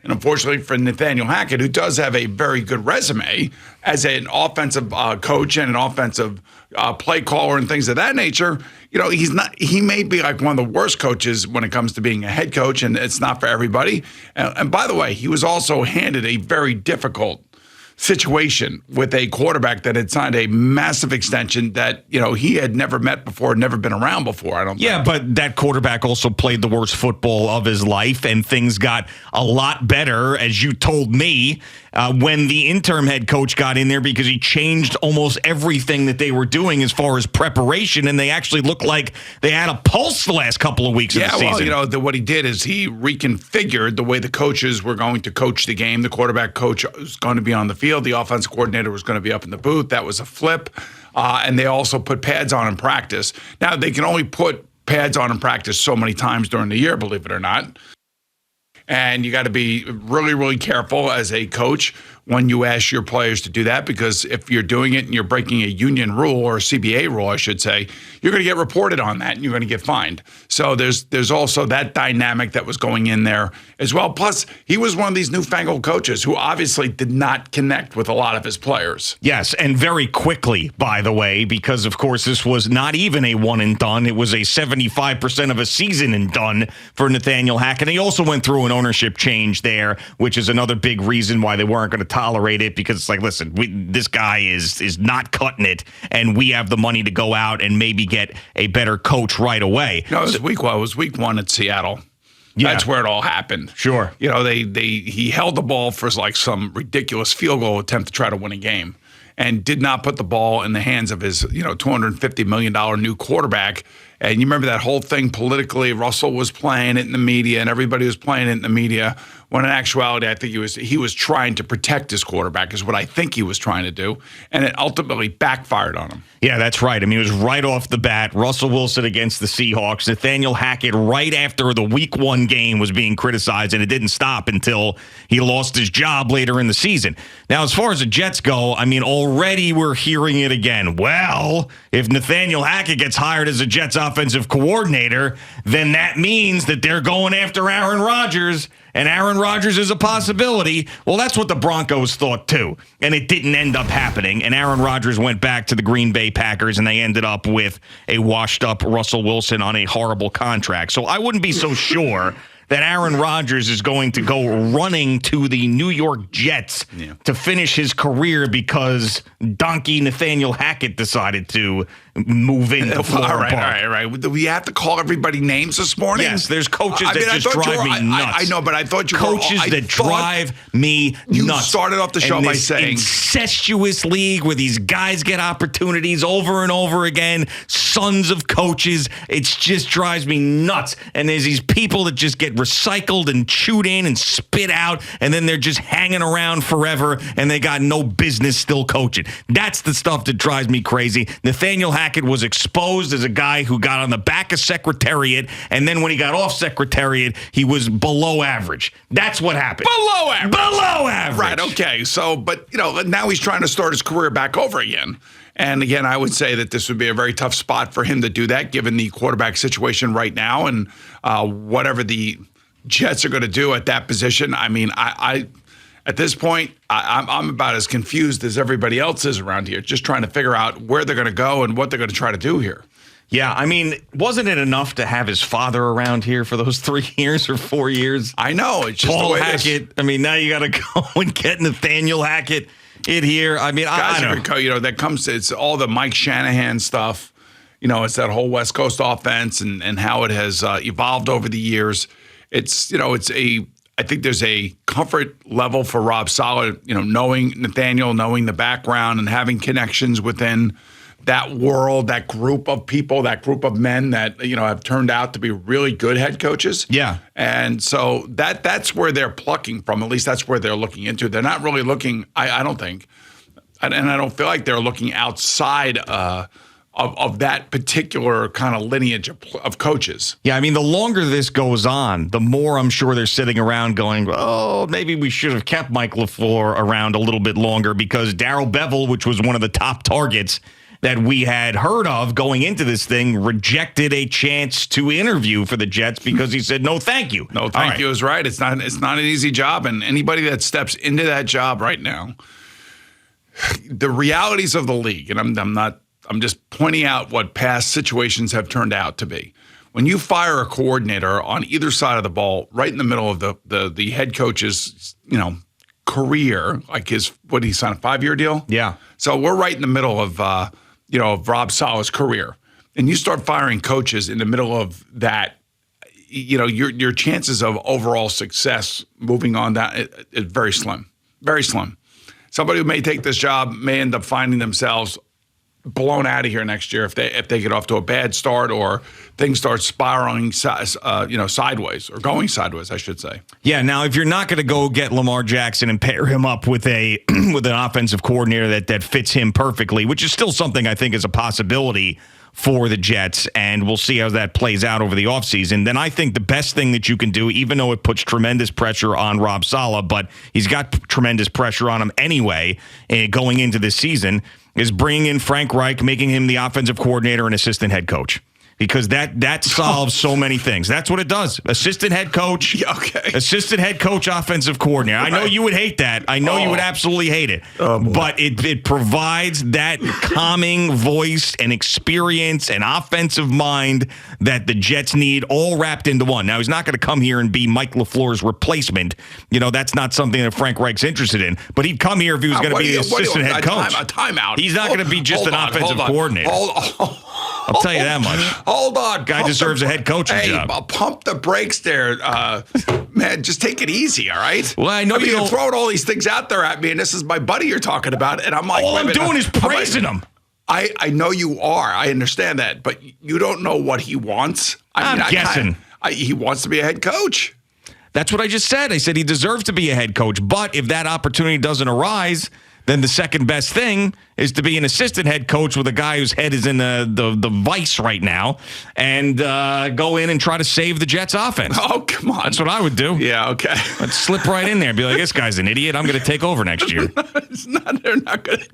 And unfortunately for Nathaniel Hackett, who does have a very good resume as an offensive coach and an offensive play caller and things of that nature, he may be like one of the worst coaches when it comes to being a head coach, and it's not for everybody. And by the way, he was also handed a very difficult situation with a quarterback that had signed a massive extension that, he had never met before, never been around before, I don't think. Yeah, but that quarterback also played the worst football of his life, and things got a lot better, as you told me, when the interim head coach got in there, because he changed almost everything that they were doing as far as preparation, and they actually looked like they had a pulse the last couple of weeks of the season. Well, what he did is he reconfigured the way the coaches were going to coach the game. The quarterback coach was going to be on the field. The offensive coordinator was going to be up in the booth. That was a flip. And they also put pads on in practice. Now, they can only put pads on in practice so many times during the year, believe it or not. And you got to be really, really careful as a coach when you ask your players to do that, because if you're doing it and you're breaking a union rule, or a CBA rule, I should say, you're going to get reported on that and you're going to get fined. So there's also that dynamic that was going in there as well. Plus, he was one of these newfangled coaches who obviously did not connect with a lot of his players. Yes, and very quickly, by the way, because, of course, this was not even a one and done. It was a 75% of a season and done for Nathaniel Hackett. And he also went through an ownership change there, which is another big reason why they weren't going to tolerate it, because it's like, listen, this guy is not cutting it, and we have the money to go out and maybe get a better coach right away. No, it was week one at Seattle. Yeah. That's where it all happened. Sure. He held the ball for like some ridiculous field goal attempt to try to win a game, and did not put the ball in the hands of his, $250 million new quarterback. And you remember that whole thing politically, Russell was playing it in the media and everybody was playing it in the media, when in actuality, I think he was trying to protect his quarterback, is what I think he was trying to do. And it ultimately backfired on him. Yeah, that's right. I mean, it was right off the bat. Russell Wilson against the Seahawks. Nathaniel Hackett, right after the week one game, was being criticized, and it didn't stop until he lost his job later in the season. Now, as far as the Jets go, I mean, already we're hearing it again. Well, if Nathaniel Hackett gets hired as a Jets offensive coordinator, then that means that they're going after Aaron Rodgers, and Aaron Rodgers is a possibility. Well, that's what the Broncos thought too, and it didn't end up happening, and Aaron Rodgers went back to the Green Bay Packers, and they ended up with a washed-up Russell Wilson on a horrible contract. So I wouldn't be so sure that Aaron Rodgers is going to go running to the New York Jets to finish his career because donkey Nathaniel Hackett decided to move into Florida Park. All right. Do we have to call everybody names this morning? Yes, there's coaches that just drive me nuts. I know, but I thought you coaches were... that drive me nuts. You started off the show by saying... incestuous league where these guys get opportunities over and over again, sons of coaches. It just drives me nuts. And there's these people that just get recycled and chewed in and spit out, and then they're just hanging around forever, and they got no business still coaching. That's the stuff that drives me crazy. Nathaniel Hackett was exposed as a guy who got on the back of Secretariat, and then when he got off Secretariat, he was below average. That's what happened. Below average. Below average. Right, okay. So, but, now he's trying to start his career back over again. And again, I would say that this would be a very tough spot for him to do that, given the quarterback situation right now and whatever the Jets are going to do at that position. I mean, I at this point, I'm about as confused as everybody else is around here, just trying to figure out where they're going to go and what they're going to try to do here. Yeah, I mean, wasn't it enough to have his father around here for those 3 years or 4 years? I know. It's just Paul the way Hackett. I mean, now you got to go and get Nathaniel Hackett in here. I mean, I know. That comes, it's all the Mike Shanahan stuff. It's that whole West Coast offense and how it has evolved over the years. I think there's a comfort level for Rob Saleh, knowing Nathaniel, knowing the background and having connections within that world, that group of people, that group of men that, have turned out to be really good head coaches. Yeah. And so that's where they're plucking from. At least that's where they're looking into. They're not really looking, I don't think, and I don't feel like they're looking outside of that particular kind of lineage of coaches. Yeah, I mean, the longer this goes on, the more I'm sure they're sitting around going, oh, maybe we should have kept Mike LaFleur around a little bit longer, because Darrell Bevell, which was one of the top targets that we had heard of going into this thing rejected a chance to interview for the Jets because he said, no, thank you. No, thank you is right. It's not an easy job. And anybody that steps into that job right now, the realities of the league, and I'm just pointing out what past situations have turned out to be. When you fire a coordinator on either side of the ball, right in the middle of the head coach's, career, like what did he sign, a 5-year deal? Yeah. So we're right in the middle of, of Rob Saleh's career. And you start firing coaches in the middle of that, your chances of overall success moving on down is very slim, very slim. Somebody who may take this job may end up finding themselves blown out of here next year if they get off to a bad start or things start spiraling sideways or going sideways, I should say. Yeah. Now, if you're not going to go get Lamar Jackson and pair him up with an offensive coordinator that fits him perfectly, which is still something I think is a possibility for the Jets, and we'll see how that plays out over the offseason, then I think the best thing that you can do, even though it puts tremendous pressure on Rob Saleh, but he's got tremendous pressure on him anyway going into this season, is bringing in Frank Reich, making him the offensive coordinator and assistant head coach. Because that solves so many things. That's what it does. Assistant head coach, assistant head coach, offensive coordinator. I know you would hate that. I know you would absolutely hate it. But it provides that calming voice and experience and offensive mind that the Jets need all wrapped into one. Now, he's not going to come here and be Mike LaFleur's replacement. That's not something that Frank Reich's interested in. But he'd come here if he was going to be the assistant head coach. Timeout. He's not going to be just an offensive coordinator. I'll tell you that much. Hold on. Guy deserves a head coaching job. Pump the brakes there. Man, just take it easy, all right? Well, I know you're throwing all these things out there at me, and this is my buddy you're talking about, and I'm like, all I'm doing is praising him. I know you are. I understand that, but you don't know what he wants. I'm guessing. He wants to be a head coach. That's what I just said. I said he deserves to be a head coach, but if that opportunity doesn't arise, then the second best thing is to be an assistant head coach with a guy whose head is in the vice right now and go in and try to save the Jets offense. Oh, come on. That's what I would do. Yeah, okay. I'd slip right in there and be like, this guy's an idiot. I'm going to take over next year. They're not going to.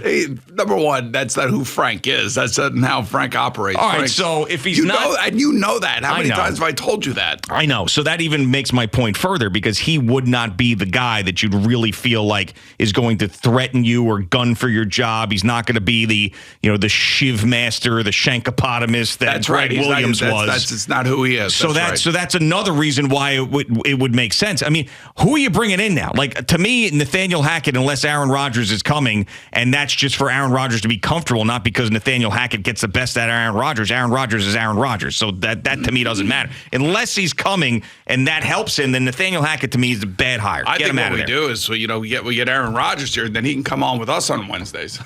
Hey, number one, that's not who Frank is. That's not how Frank operates. All right, so if he's and you know that. How many times have I told you that? I know. So that even makes my point further because he would not be the guy that you'd really feel like is going to threaten you or gun for your job. He's not going to be the shiv master, the shankopotamus that Greg Williams was. That's not who he is. So that's another reason why it would make sense. I mean, who are you bringing in now? Like, to me, Nathaniel Hackett, unless Aaron Rodgers is coming, and that's just for Aaron Rodgers to be comfortable, not because Nathaniel Hackett gets the best out of Aaron Rodgers. Aaron Rodgers is Aaron Rodgers, so that to me doesn't matter. Unless he's coming and that helps him, then Nathaniel Hackett to me is a bad hire. I think what we do is we get Aaron Rodgers here, and then he can come on with us on Wednesdays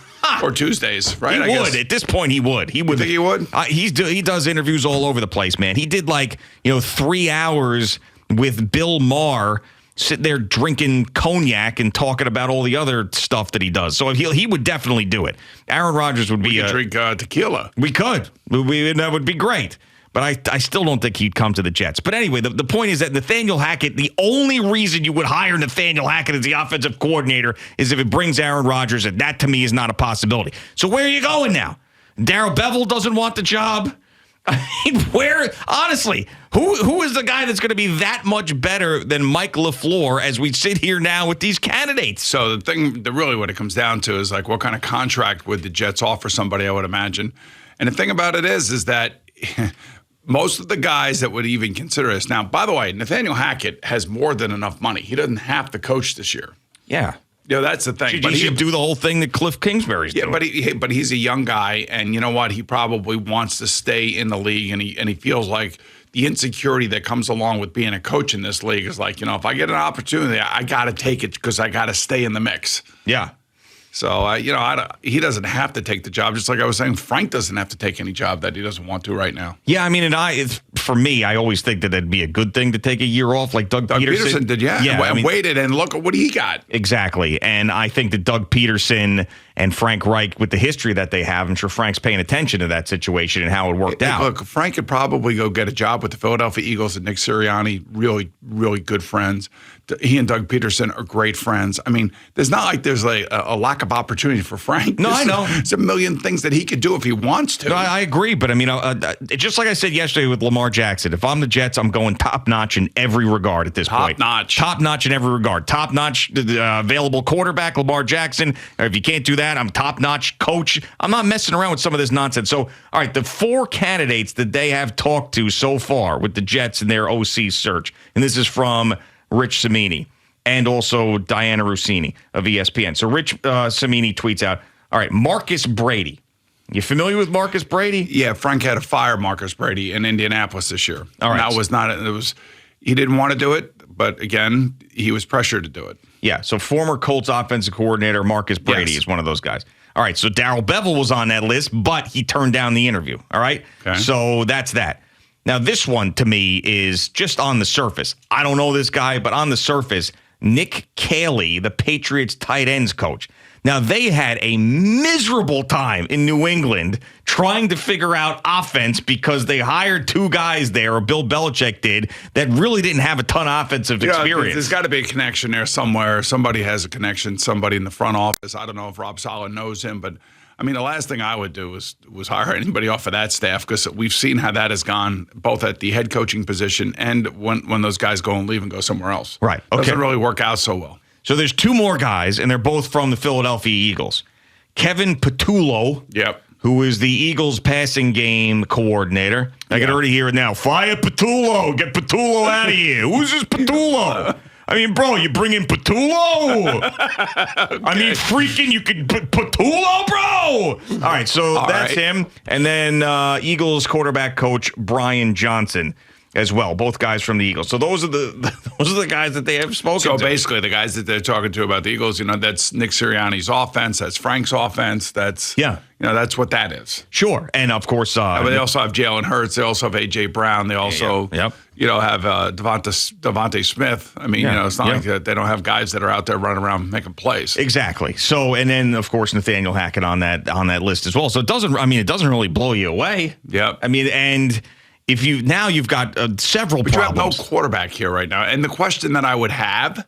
or Tuesdays, right? He would. At this point, he would. You think he would? He does interviews all over the place, man. He did 3 hours with Bill Maher, sitting there drinking cognac and talking about all the other stuff that he does. So he would definitely do it. Aaron Rodgers would be drink tequila. We could. That would be great. But I still don't think he'd come to the Jets. But anyway, the point is that Nathaniel Hackett, the only reason you would hire Nathaniel Hackett as the offensive coordinator is if it brings Aaron Rodgers, and that to me is not a possibility. So where are you going now? Darrell Bevell doesn't want the job. I mean, honestly, who is the guy that's going to be that much better than Mike LaFleur as we sit here now with these candidates? So the thing that really what it comes down to is what kind of contract would the Jets offer somebody, I would imagine. And the thing about it is that most of the guys that would even consider this. Now, by the way, Nathaniel Hackett has more than enough money. He doesn't have to coach this year. Yeah. That's the thing. He should do the whole thing that Cliff Kingsbury's doing. But he's a young guy, and you know what? He probably wants to stay in the league, and he feels like the insecurity that comes along with being a coach in this league is if I get an opportunity, I got to take it because I got to stay in the mix. Yeah. So, he doesn't have to take the job. Just like I was saying, Frank doesn't have to take any job that he doesn't want to right now. Yeah, I mean, for me, I always think that it'd be a good thing to take a year off, like Doug Peterson did, yeah. And waited, and look at what he got. Exactly. And I think that Doug Peterson And Frank Reich, with the history that they have, I'm sure Frank's paying attention to that situation and how it worked out. Look, Frank could probably go get a job with the Philadelphia Eagles and Nick Sirianni, really, really good friends. He and Doug Peterson are great friends. I mean, there's not like there's a lack of opportunity for Frank. No, I know. There's a million things that he could do if he wants to. No, I agree. But, I mean, just like I said yesterday with Lamar Jackson, if I'm the Jets, I'm going top-notch in every regard at this point. Top-notch. Top-notch in every regard. Top-notch available quarterback, Lamar Jackson. If you can't do that, I'm top-notch coach. I'm not messing around with some of this nonsense. So, all right, the 4 candidates that they have talked to so far with the Jets in their OC search, and this is from Rich Cimini and also Diana Rossini of ESPN. So Rich Cimini tweets out, all right, Marcus Brady. You familiar with Marcus Brady? Yeah, Frank had to fire Marcus Brady in Indianapolis this year. All right. That was not, he didn't want to do it, but again, he was pressured to do it. Yeah, so former Colts offensive coordinator Marcus Brady is one of those guys. All right, so Darrell Bevell was on that list, but he turned down the interview. All right? Okay. So that's that. Now, this one, to me, is just on the surface. I don't know this guy, but on the surface, Nick Caley, the Patriots tight ends coach. Now, they had a miserable time in New England trying to figure out offense because they hired 2 guys there, or Bill Belichick did, that really didn't have a ton of offensive experience. There's got to be a connection there somewhere. Somebody has a connection, somebody in the front office. I don't know if Rob Saleh knows him, but I mean, the last thing I would do was hire anybody off of that staff, because we've seen how that has gone, both at the head coaching position and when those guys go and leave and go somewhere else. Right. Okay. Doesn't really work out so well. So there's 2 more guys, and they're both from the Philadelphia Eagles. Kevin Patullo, who is the Eagles passing game coordinator. I can already hear it now. Fire Patullo. Get Patullo out of here. Who's this Patullo? I mean, bro, you bring in Patullo? Okay. I mean, freaking, you could Patullo, bro? All right, so that's him. And then Eagles quarterback coach Brian Johnson as well, both guys from the Eagles. So those are the guys that they have spoken to. So basically, the guys that they're talking to about the Eagles, that's Nick Sirianni's offense, that's Frank's offense, that's that's what that is. Sure, and of course, but they also have Jalen Hurts, they also have AJ Brown, they also have Devontae Smith. I mean, it's not like that they don't have guys that are out there running around making plays. Exactly. So, and then of course Nathaniel Hackett on that list as well. So it doesn't really blow you away. Yep. I mean, and you've got several but problems. You have no quarterback here right now. And the question that I would have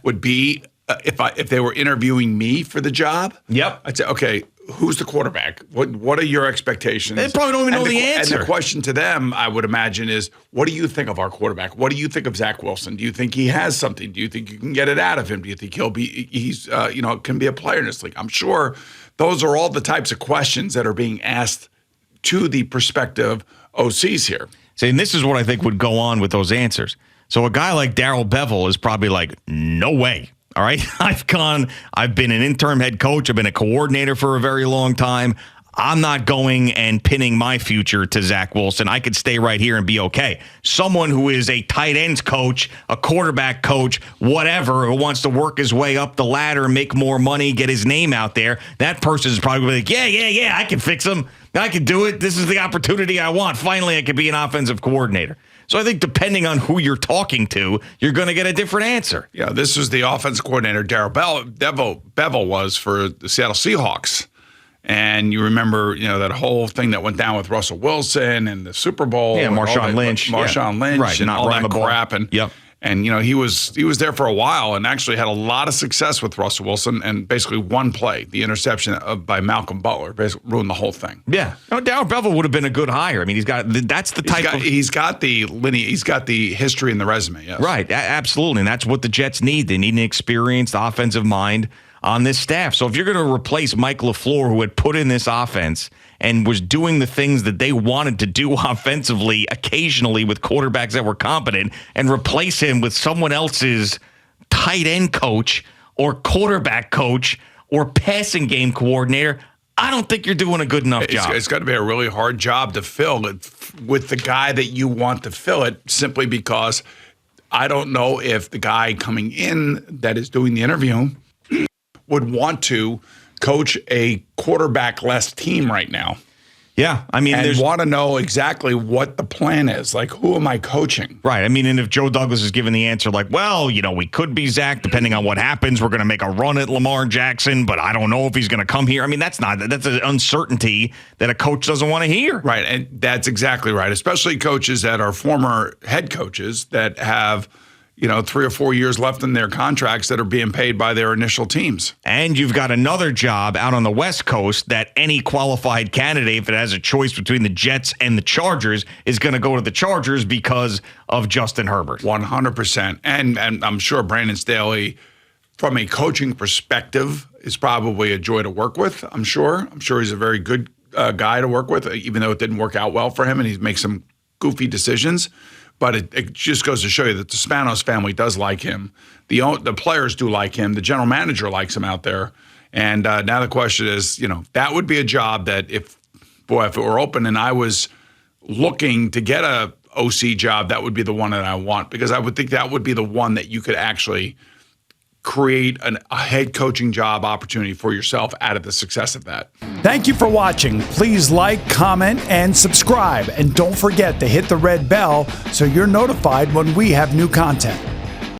would be if they were interviewing me for the job, I'd say, okay, who's the quarterback? What are your expectations? They probably don't even know the answer. And the question to them, I would imagine, is what do you think of our quarterback? What do you think of Zach Wilson? Do you think he has something? Do you think you can get it out of him? Do you think he's can be a player in this league? I'm sure those are all the types of questions that are being asked to the prospective OCs here. See, and this is what I think would go on with those answers. So a guy like Darrell Bevell is probably like, no way. All right. I've been an interim head coach. I've been a coordinator for a very long time. I'm not going and pinning my future to Zach Wilson. I could stay right here and be okay. Someone who is a tight ends coach, a quarterback coach, whatever, who wants to work his way up the ladder, make more money, get his name out there, that person is probably like, yeah, I can fix him. I can do it. This is the opportunity I want. Finally, I could be an offensive coordinator. So I think depending on who you're talking to, you're going to get a different answer. Yeah, this was the offensive coordinator Darrell Bevell was for the Seattle Seahawks. And you remember, that whole thing that went down with Russell Wilson and the Super Bowl. Yeah, Marshawn Lynch. Lynch right, and all that crap. And, yep. And he was there for a while and actually had a lot of success with Russell Wilson, and basically one play, the interception by Malcolm Butler, basically ruined the whole thing. Yeah, Darrell Bevell would have been a good hire. I mean, he's got the history in the resume. Yes. Right, absolutely, and that's what the Jets need. They need an experienced offensive mind on this staff. So if you're going to replace Mike LaFleur, who had put in this offense and was doing the things that they wanted to do offensively occasionally with quarterbacks that were competent, and replace him with someone else's tight end coach or quarterback coach or passing game coordinator, I don't think you're doing a good enough job. It's got to be a really hard job to fill it with the guy that you want to fill it, simply because I don't know if the guy coming in that is doing the interview would want to coach a quarterback-less team right now. Yeah, I mean, and want to know exactly what the plan is. Like, who am I coaching? Right. I mean, and if Joe Douglas is given the answer like, well, we could be Zach, depending on what happens. We're going to make a run at Lamar Jackson, but I don't know if he's going to come here. I mean, that's an uncertainty that a coach doesn't want to hear. Right. And that's exactly right. Especially coaches that are former head coaches that have 3 or 4 years left in their contracts that are being paid by their initial teams. And you've got another job out on the West Coast that any qualified candidate, if it has a choice between the Jets and the Chargers, is going to go to the Chargers because of Justin Herbert. 100%. And I'm sure Brandon Staley, from a coaching perspective, is probably a joy to work with. I'm sure he's a very good guy to work with, even though it didn't work out well for him and he makes some goofy decisions. But it just goes to show you that the Spanos family does like him. The players do like him. The general manager likes him out there. And now the question is, that would be a job that if it were open and I was looking to get a OC job, that would be the one that I want, because I would think that would be the one that you could actually create a head coaching job opportunity for yourself out of the success of that. Thank you for watching. Please like, comment, and subscribe. And don't forget to hit the red bell so you're notified when we have new content.